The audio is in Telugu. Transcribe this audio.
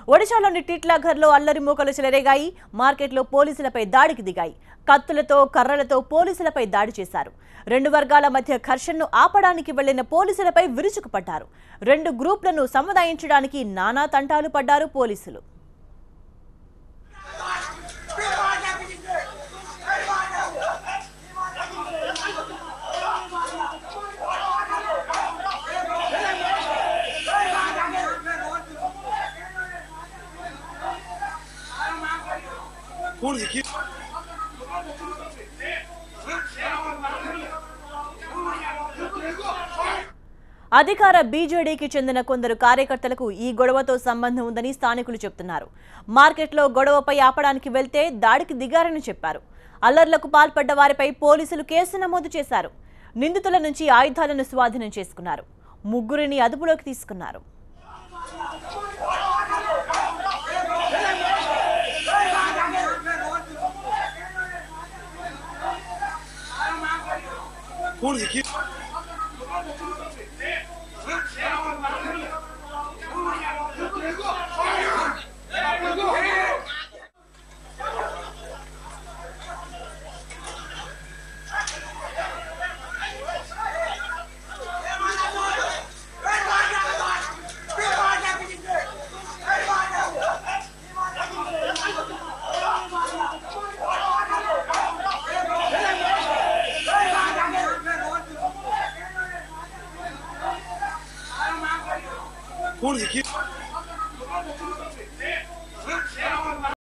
ఒడిశాలోని టిట్లాఘర్లో అల్లరి మూకలు చెలరేగాయి. మార్కెట్లో పోలీసులపై దాడికి దిగాయి. కత్తులతో కర్రలతో పోలీసులపై దాడి చేశారు. రెండు వర్గాల మధ్య ఘర్షణను ఆపడానికి వెళ్లిన పోలీసులపై విరుచుకుపడ్డారు. రెండు గ్రూపులను సముదాయించడానికి నానా తంటాలు పడ్డారు పోలీసులు. అధికార బీజేడీకి చెందిన కొందరు కార్యకర్తలకు ఈ గొడవతో సంబంధం ఉందని స్థానికులు చెబుతున్నారు. మార్కెట్లో గొడవపై ఆపడానికి వెళ్తే దాడికి దిగారని చెప్పారు. అల్లర్లకు పాల్పడ్డ వారిపై పోలీసులు కేసు నమోదు చేశారు. నిందితుల నుంచి ఆయుధాలను స్వాధీనం చేసుకున్నారు. ముగ్గురిని అదుపులోకి తీసుకున్నారు. Kurde,